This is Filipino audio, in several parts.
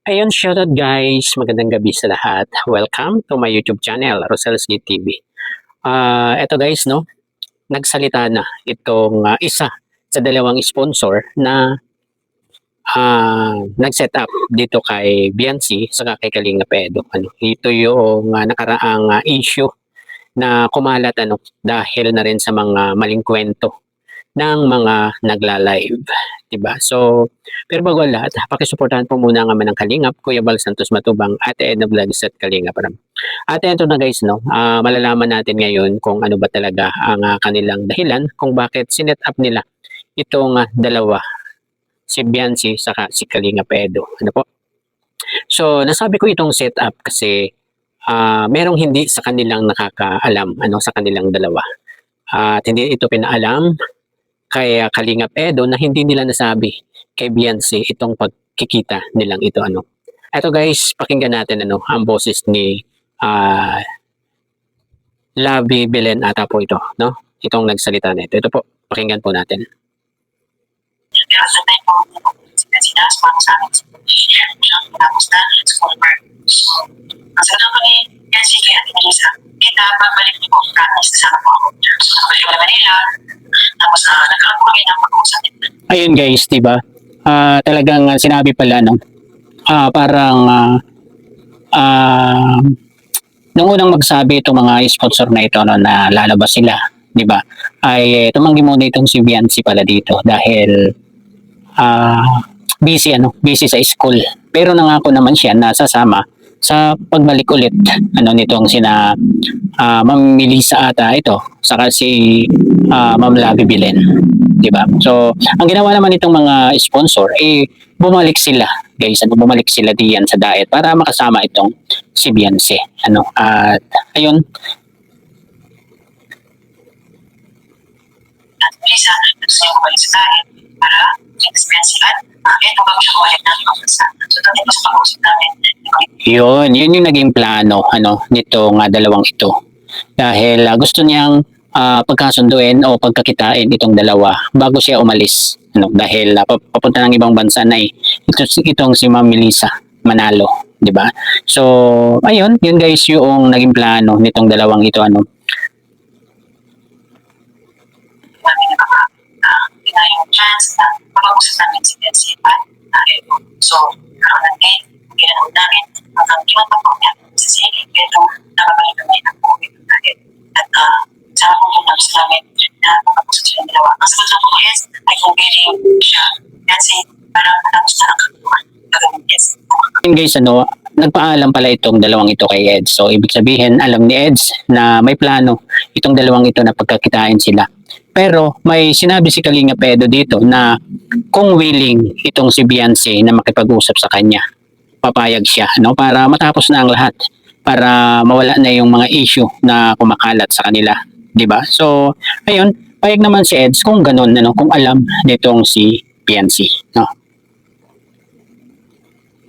Ayun, shoutout guys. Magandang gabi sa lahat. Welcome to my YouTube channel, Rosel's TV. Eto guys, no, nagsalita na itong isa sa dalawang sponsor na nag-set up dito kay Biancy saka kay Kalinga Pedo. Ito yung nakaraang issue na kumalat dahil na rin sa mga maling kwento ng mga nagla-live, 'di ba? So, pero bago ang lahat, pakisuportahan po muna ang ama ng Kalingap, Kuya Bal Santos Matubang, Ate Edna Vlogs at Kalingap Ram. At ito na guys, no, malalaman natin ngayon kung ano ba talaga ang kanilang dahilan kung bakit sinet up nila itong dalawa, si Biancy saka si Kalinga Pedo. Ano po? So, nasabi ko itong setup kasi merong hindi sa kanilang nakakaalam sa kanilang dalawa. At hindi ito pinaalam kay Kalinga Pedo na hindi nila nasabi kay Biancy itong pagkikita nilang ito. Ito guys, pakinggan natin ang boses ni Lavi Belen ata po ito, no? Itong nagsalita na ito. Ito po, pakinggan po natin. Pero sa time po, sinasama sa amin siyang tapos na school work. So, ang sabi kami, yan si kay Ate Melissa, kita, pagbalik niyo po, promise, kasama po ako. So, nagbalik ko na Manila, tapos nagkaroon kami ng pag-uusap. Ayun guys, diba? Talagang sinabi pala, no? Parang nung unang magsabi itong mga sponsor na ito na lalabas sila, di ba? Ay tumanggi muna itong si Biancy pala dito dahil busy sa school. Pero nangako naman siya na sasama sa pagbalik ulit nitong sina Ma'am Melissa ata ito saka si Ma'am Lavi Bilen, di ba? So ang ginawa naman itong mga sponsor bumalik sila guys, bumalik sila diyan sa diet para makasama itong si Biancy. At ayun, At Melissa, gusto niyo bumalik sa diet para expense at ito bago siya bumalik namin ang bansa. So doon po sa pag-uusap namin, yun yung naging plano nitong dalawang ito. Dahil gusto niyang pagkasunduin o pagkakitain itong dalawa bago siya umalis. Dahil papunta ng ibang bansa na itong si Ma'am Melissa Manalo, di ba? So, ayun, yun guys yung naging plano nitong dalawang ito. namin na baka yung chance na mapag-usap namin si Betsy at ito. So, karoon ng date, ginanood namin hanggang iwan pa po niya sa sige, pero nakabalik kami ng COVID natin. At sama po yung nurse namin na mapag-usap silang dalawa. Ang sagot ng po is, ay kung willing siya, Betsy, para matapos na ang katuan. Gagawin yes. Yun guys, nagpaalam pala itong dalawang ito kay Eds. So, ibig sabihin, alam ni Eds na may plano itong dalawang ito na pagkakitain sila. Pero may sinabi si Kalinga Pedo dito na kung willing itong si Biancy na makipag-usap sa kanya, papayag siya para matapos na ang lahat, para mawala na yung mga issue na kumakalat sa kanila, di ba? So, ayun, payag naman si Eds kung ganun, kung alam nitong si Biancy, no?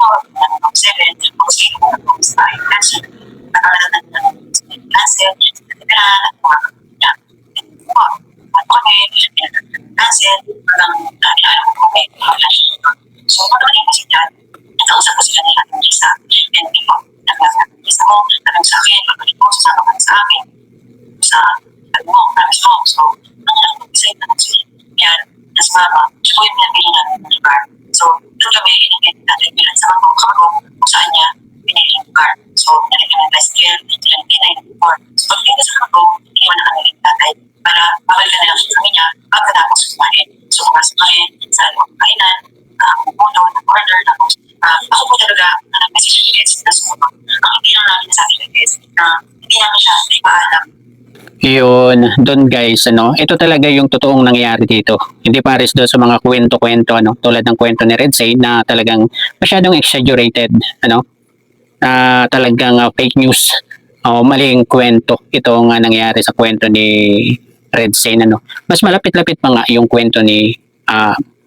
Ng 7, kung sino mo na kung sa akin kasi nakalanan ng klase, natitira at mga kapatid. At kami, pinag-cancel, hanggang alam ko kami, so, matuloy kasi yan, nakausap ko sila nila ng isa, and people, nag-isa ko, tanong sa akin, pagkalik ko, sasama ka sa akin, sa promise mo, so, nangyari ko, isa yung tanong sila, yan, nas mama, siya ko yung pinapili namin ng lugar. So, doon kami inagit natin bilang sa mga kamarong kung saan niya pinili yung lugar. So, nalagyan ng bicycle, silang pinay ng before. So, pagdating sa kamarong, iniwan na kami ng tatay para mabalikan na lang sa kami niya pagkatapos kumain. So, pumasok kami sa loob kainan, puno, nag-order, ako po talaga na nag-message ni Eds na sumunod. Ang hindi lang namin nasabi ni Eds na hindi namin siya ipaalam. Yun, doon guys, ito talaga yung totoong nangyayari dito. Hindi pares doon sa mga kwento-kwento, tulad ng kwento ni Redsay na talagang masyadong exaggerated, talagang fake news o maling kwento. Ito nga nangyayari sa kwento ni Redsay, mas malapit-lapit pa nga yung kwento ni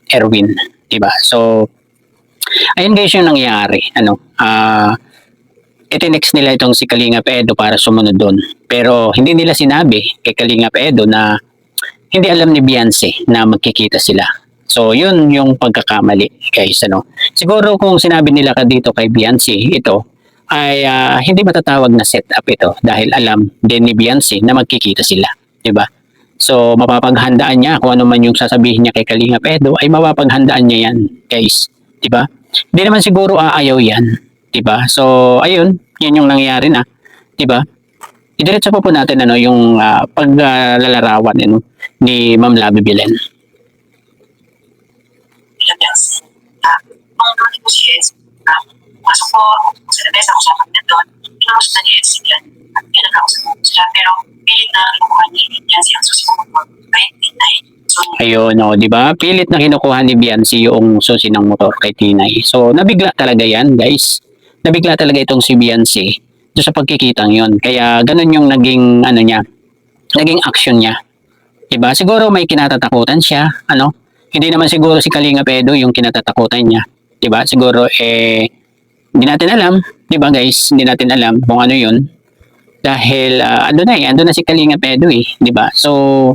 Erwin, diba? So, ayun guys yung nangyayari, itinext nila itong si Kalinga Pedo para sumunod doon. Pero hindi nila sinabi kay Kalinga Pedo na hindi alam ni Biancy na magkikita sila. So, yun yung pagkakamali, guys, ano. Siguro kung sinabi nila ka dito kay Beyonce, ito, ay hindi matatawag na setup ito dahil alam din ni Beyonce na magkikita sila, 'di ba? So, mapapaghandaan niya kung ano man yung sasabihin niya kay Kalinga Edo ay mapapaghandaan niya yan, guys, 'di ba? Hindi naman siguro aayaw yan, 'di ba? So, ayun, yun yung nangyayari na, 'di ba? Idiretso pa po natin ano yung paglalarawan ni Ma'am Labi Bilen. Philippines. Ang dumating ko si Eds, pasok ko sa labesa ko sa kanya doon, pinamusta ni Eds yan, at pinag-ausap ko sila, pero pilit na kinukuha ni yan siyang susunod ko, kahit tinay. So, Ayun, no, 'di ba? Pilit na kinukuha ni Beyonce yung susi ng motor kay Tinay. So, nabigla talaga 'yan, guys. Nabigla talaga itong si Beyonce doon sa pagkikitang 'yon. Kaya ganun yung naging ano niya, naging action niya. 'Di ba? Siguro may kinatatakutan siya, ano? Hindi naman siguro si Kalinga Edo yung kinatatakutan niya, 'di ba? Siguro hindi natin alam, 'di ba, guys? Hindi natin alam kung ano 'yun. Dahil ando na si Kalinga Edo 'di ba? So,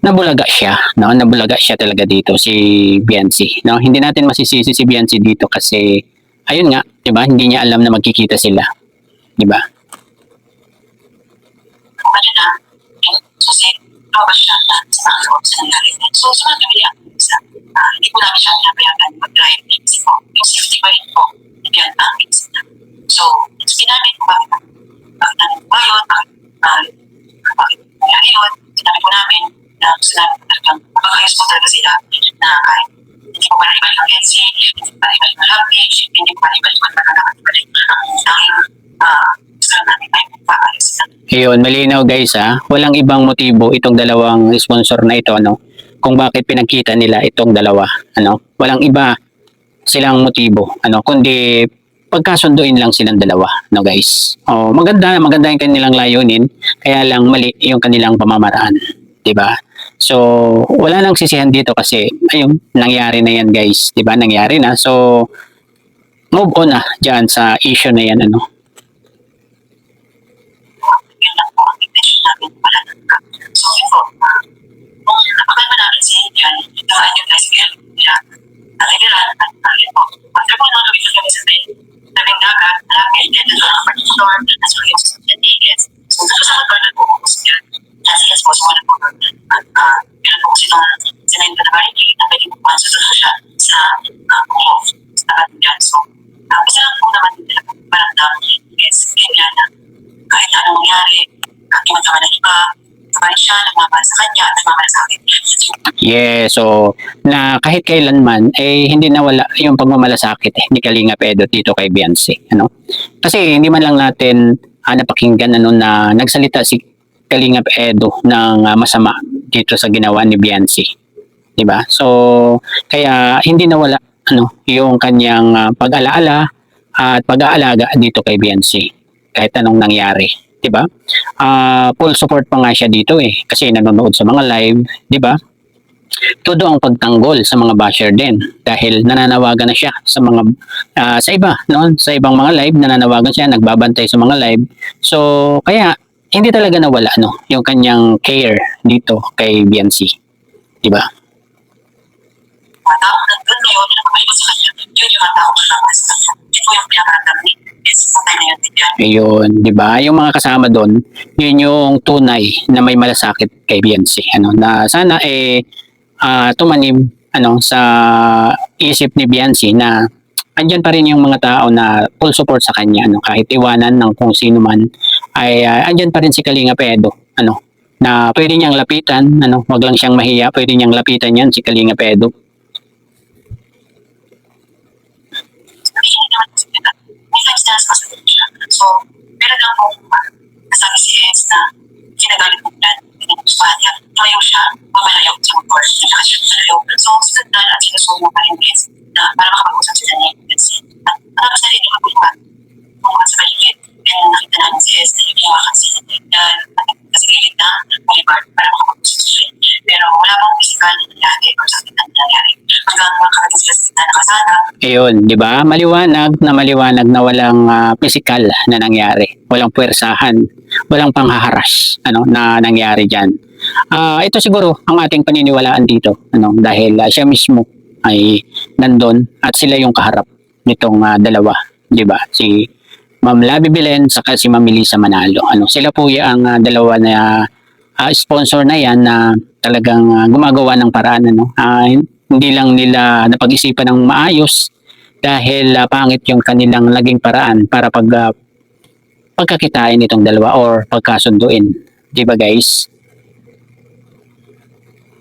nabulaga siya, no? Nabulaga siya talaga dito si Beyonce, no? Hindi natin masisisi si Beyonce dito kasi ayun nga, 'di ba? Hindi niya alam na magkikita sila, 'di ba? ano na, kasi lumabas siya na sa mga loob sa nangyari. So, sa mga pamilya, hindi ko namin siya pinapayagan mag-drive. Kasi po, yung safety pa rin po, hindi yan ang minsan na. So, sinabi ko bakit namin ba yun, bakit nangyari yun, sinabi ko namin na sinabi ko talagang magkayos ko talaga sila na kahit hindi ko palibalik ang Etsy, hindi ko palibalik ang Lovepage, hindi ko palibalik ang pagkakabalik ang tanging gusto namin ay paayos sila. Ayun, malinaw guys ha. Walang ibang motibo itong dalawang sponsor na ito, ano? Kung bakit pinagkita nila itong dalawa, ano? Walang iba silang motibo, ano? Kundi pagkasunduin lang silang dalawa, no guys? Oh, maganda yung kanilang layunin, kaya lang mali yung kanilang pamamaraan, 'di ba? So, wala nang sisihan dito kasi ayun, nangyari na yan, guys, 'di ba? Nangyari na. So, move on na diyan sa issue na yan, ano? Yun lang po ang intention namin pala ng So, yun po, kung napakalma namin si Indian, gawaan yung tricycle nila, naligiran, at yun po, after po nung lumipad kami sa tabing dagat, malapit, and then ang particular, as well yung sa tickets. So, sa motor na po po siya, tricycles po, so wala po, at yun po kasi nung sinayang na barricade, na pwede po pansusunod siya sa off, sa tapat niya. So, isa lang po naman din nila parang na, yes, ganyan na, kahit anong mangyari, kahit yung matama ng iba, sabay siya, nagmamahal sa kanya, at nagmamahal sa akin. Yeah, so na kahit kailanman hindi nawala yung pagmamalasakit ni Kalinga Edo dito kay Beyonce, ano? Kasi hindi man lang natin napakinggan ano na nagsalita si Kalinga Edo ng masama dito sa ginawa ni Beyonce, 'di ba? So kaya hindi nawala ano yung kanyang pag-alaala at pag-aalaga dito kay Beyonce kahit anong nangyari, 'di ba? Full support pa nga siya dito kasi nanonood sa mga live, 'di ba? Todo ang pagtanggol sa mga basher din dahil nananawagan na siya sa mga sa iba, no? Sa ibang mga live nananawagan siya, nagbabantay sa mga live. So kaya hindi talaga nawala no yung kanyang care dito kay Beyonce, 'di ba? Mga tao nandun ngayon, na nakapalipas sa kanya, yun yung mga tao kasama sa kanya. Yun po yung pinakaramdam ni Yes, patay na yun din yan. Ayun, 'di ba? Yung mga kasama doon, yun yung tunay na may malasakit kay Beyonce, ano, na sana tumanim ano sa isip ni Beyonce na andyan pa rin yung mga tao na full support sa kanya, ano, kahit iwanan ng kung sino man ay andyan pa rin si Kalinga Edo, ano, na pwede niyang lapitan, ano, wag lang siyang mahiya, pwede niyang lapitan yan si Kalinga Edo. Sabihin naman kasi nila, may 5 stars kasi din siya. So, meron lang po nasabi si Eds na kinagalit mo plan, pinupusuhan niya, tumayo siya, mamalayaw sa motor, naka siya malayaw. So, sinundan at sinusumo pa rin Eds na para makapag-usap sila niya yung Eds. At marami sa rin yung magulungan, kung sa paligid, kaya nakita namin si Eds na yung ginawakan si Yan, sa gilid na boulevard para makapag-usap sila. Pero wala pang physical na nangyari or sakit na nangyari. Hanggang makarating sila sa gitna na kasada, Ayun, 'di ba? Maliwanag na walang physical na nangyari. Walang puwersahan, walang panghaharas ano na nangyari diyan. Ito siguro ang ating paniniwalaan dito, ano, dahil siya mismo ay nandun at sila yung kaharap nitong dalawa, 'di ba? Si Ma'am Labi Belen saka si Ma'am Melissa Manalo. Ano, sila po ang dalawa na sponsor na 'yan na talagang gumagawa ng paraan, ano. Hindi lang nila napag-isipan ng maayos dahil pangit yung kanilang naging paraan para pagkakitain itong dalawa or pagkasunduin. 'Di ba, guys?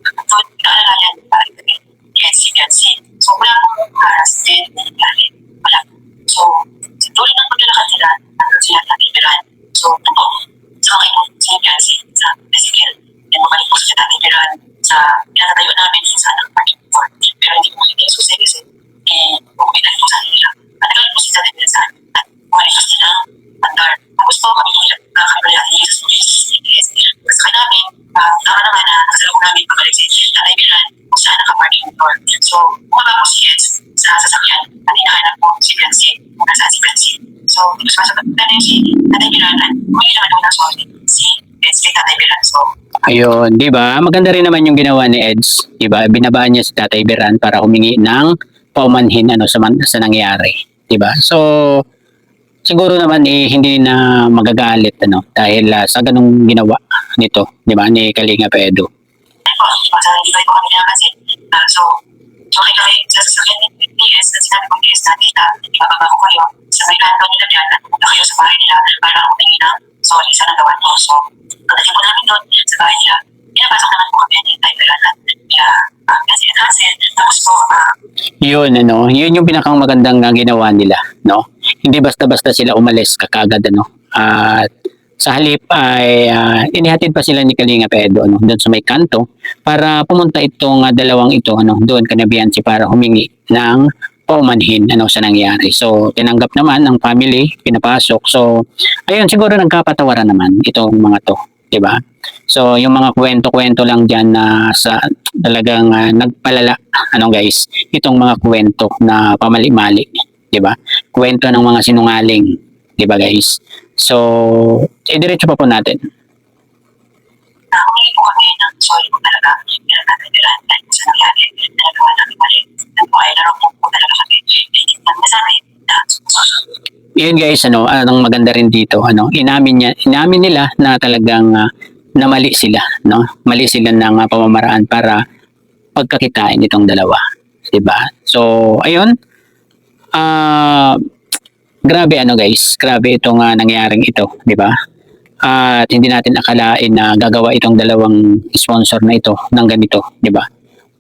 So, pinaalalayan parang kami, yes. So, wala akong harassment na nangyari. Wala. So, sa tuloy ng paglalakad nila, hanggang sila natibiran. So, ito, sa mga ino, sa Yancy, sa Ezekiel, yung mga ino sa natibiran, sa pinatatayo namin sa ng parking court. Pero hindi po hindi susi kasi, kung pinag-ito sa nila. Matagal po sila natibiran sa amin. At umalis sila andar. Tapos po kami hirap nakakabali natin yung Jesus. Kasi namin, tama naman na kasalubong namin pabalik si Tatay Bilan kung saan nakaparking door. So, bumaba po si Eds sa sasakyan at hinahanap po si Beyonce kung nasaan si Beyonce. So, sumasagot na rin si Tatay Bilan at humingi naman po ng sorry si Eds kay Tatay Bilan. So, Ayun, 'di ba? Maganda rin naman yung ginawa ni Eds, 'di ba? Binabaan niya si Tatay Beran para humingi ng paumanhin ano sa nangyari, 'di ba? So, siguro naman hindi na magagalit ano dahil sa ganung ginawa nito, 'di ba? Ni Kalinga Edo. ay po, sa hindi ko kami nakasin. So kami sa sasakyan ni PS at sinabi ko ni PS na tita, ibababa ko kayo sa may kanto nila dyan at pumunta kayo sa bahay nila para humingi ng sorry sa nagawa niyo. So, pagdating po namin doon sa bahay nila, pinapasok naman po kami ni Tay Beran at kasi Hansel, tapos po, Yun ano, yun yung pinakang magandang ginawa nila, no? Hindi basta-basta sila umalis kakagad ano. At sa halip ay inihatid pa sila ni Kalinga Edo ano doon sa may kanto para pumunta itong dalawang ito ano doon kana Beyonce para humingi ng paumanhin ano sa nangyari. So tinanggap naman ng family, pinapasok. So ayun siguro nagkapatawaran naman itong mga to, 'di ba? So yung mga kwento-kwento lang diyan na sa talagang nagpalala ano guys, itong mga kwento na pamali-mali, 'di ba? Kwento ng mga sinungaling, 'di ba guys? So, diretso pa po natin. humingi po kami ng sorry po talaga pinagkakadiran dahil sa nangyari na nagawa namin mali. Yan po ay laro po talaga kami. Hindi naman nasabi na susunod. Yun guys, ano, anong maganda rin dito, ano, inamin nila na talagang na mali sila, no? Mali sila ng pamamaraan para pagkakitain itong dalawa, 'di ba? So, ayun. Grabe ano guys, grabe itong nangyaring ito, 'di ba? At hindi natin akalain na gagawa itong dalawang sponsor na ito ng ganito, 'di ba?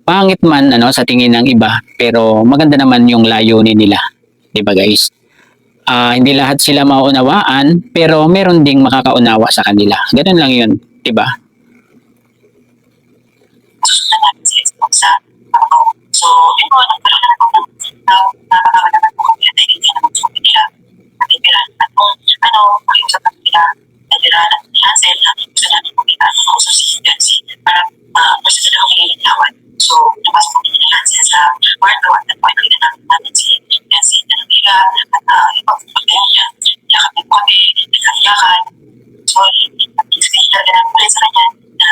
Pangit man ano sa tingin ng iba, pero maganda naman yung layunin nila, 'di ba guys? Hindi lahat sila mauunawaan, pero meron ding makakaunawa sa kanila. Ganun lang 'yun, 'di ba? Susunod namin si Xbox sa So, yun po, nagkaroon na po ng napagawa naman po kami at hindi naman po nila natibiran. At kung pakiusap namin nila natibiran at Hansel, gusto namin po nila kausap si Beyonce para gusto nila humingi So, labas po nila Hansel sa kwarto at nagpapakita namin si Beyonce na nabila at ipagpagpagyan niya. Yakapin po kami, nagkakiyakan. So, nag-explain talaga namin ulit sa kanya na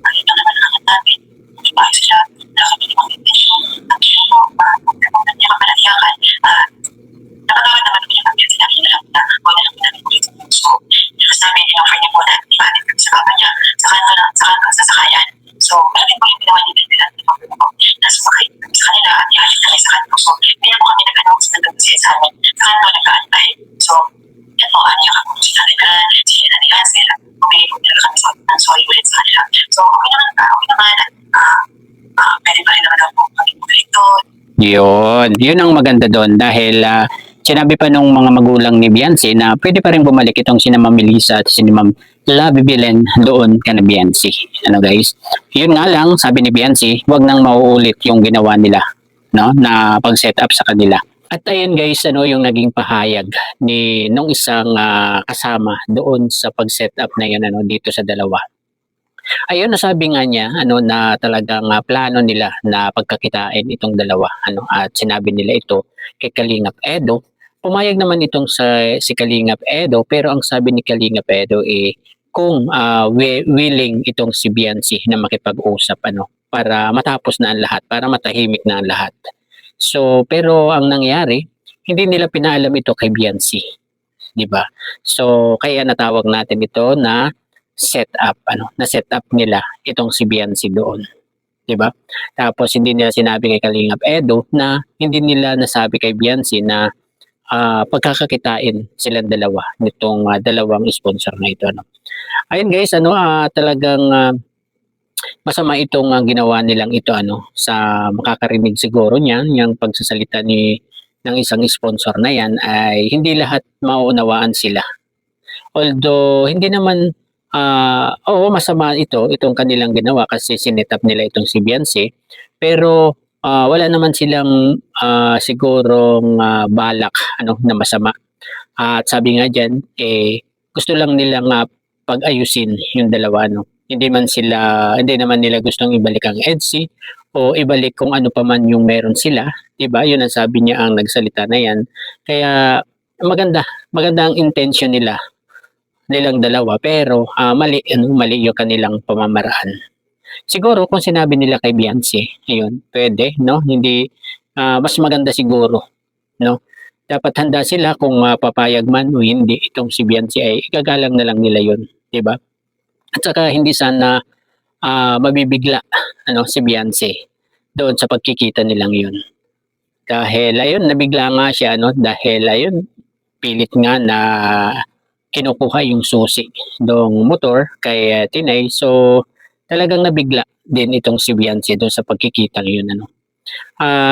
nakita naman ang namin. Bahay sila, kami ni Mang Intention, at yun mo, kung niya mapalakiyakan, nakatawad naman kami ng pagkakas namin na lang na wala lang namin ulit. So, yung sabi niya, offer niya po na ibatin kami sa kama niya, sa kanto sa sakayan. So, malaking po yung ginawa niya nila na sumakay kami sa kanila at ihalip kami sa kanto. So, hindi na po kami nag-announce na nag-usin sa amin. Sa kanto nag-aantay. So, yan po, niya kami si Taliban, si Nanay Hansel, at humingi po nila kami ng sorry ulit sa kanila. So, okay naman, pwede pa rin naman ako mag-balik doon. Yun ang maganda doon dahil sinabi pa nung mga magulang ni Beyonce na pwede pa rin bumalik itong si Ma'am Melissa at si Ma'am Labi Belen doon kana Beyonce. Ano guys? Yun nga lang, sabi ni Beyonce, wag nang mauulit yung ginawa nila, no, na pag-set up sa kanila. At ayun guys, ano yung naging pahayag ni nung isang kasama doon sa pag-set up na yun ano dito sa dalawa. Ayun, nasabi nga niya ano na talagang plano nila na pagkakitain itong dalawa ano at sinabi nila ito kay Kalingap Edo. Pumayag naman itong si Kalingap Edo pero ang sabi ni Kalingap Edo kung willing itong si Biancy na makipag-usap para matapos na ang lahat, para matahimik na ang lahat. So, pero ang nangyari, hindi nila pinaalam ito kay Biancy, 'di ba? So, kaya natawag natin ito na setup, na setup nila itong si Biancy doon, 'di ba? Tapos hindi nila sinabi kay Kalingap Edo na hindi nila nasabi kay Biancy na pagkakakitain silang dalawa nitong dalawang sponsor na ito. Ayun guys, talagang masama itong ginawa nilang ito sa makakarinig siguro niyan, yung pagsasalita ng isang sponsor na yan ay hindi lahat mauunawaan sila. Although hindi naman oo, masama itong kanilang ginawa kasi sinetap nila itong si Biancy, pero wala naman silang sigurong balak na masama. At sabi nga diyan gusto lang nilang pag-ayusin yung dalawa Hindi naman nila gustong ibalik ang EDSI o ibalik kung ano pa man yung meron sila, 'di ba? Yun ang sabi niya ang nagsalita na 'yan. Kaya maganda ang intention nilang dalawa pero mali yung kanilang pamamaraan. Siguro kung sinabi nila kay Biancy, ayun, pwede, no? Hindi mas maganda siguro, no? Dapat handa sila kung papayag man o hindi itong si Biancy ay igagalang na lang nila 'yon, 'di ba? At saka hindi sana mabibigla si Biancy doon sa pagkikita nilang 'yon. Dahil ayun, nabigla nga siya dahil ayun, pilit nga na kinukuha yung susi ng motor kay Tinay. So talagang nabigla din itong si Biancy doon sa pagkikitang 'yun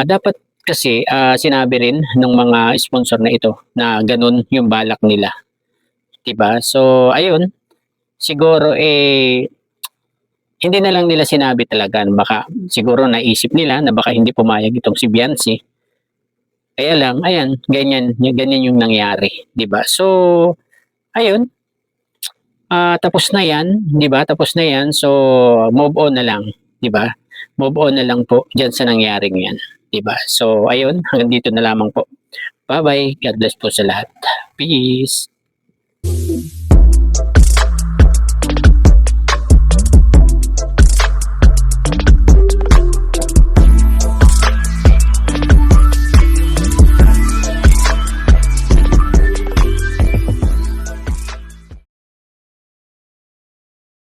dapat kasi sinabi rin ng mga sponsor na ito na ganun yung balak nila, 'di ba? So ayun, siguro hindi na lang nila sinabi talaga, baka siguro naisip nila na baka hindi pumayag itong si Biancy. Kaya lang, ayan, ganyan yung nangyari, 'di ba? So ayun, tapos na 'yan, 'di ba? Tapos na 'yan. So move on na lang, 'di ba? Move on na lang po diyan sa nangyaring 'yan, 'di ba? So ayun, hanggang dito na lamang po. Bye-bye. God bless po sa lahat. Peace.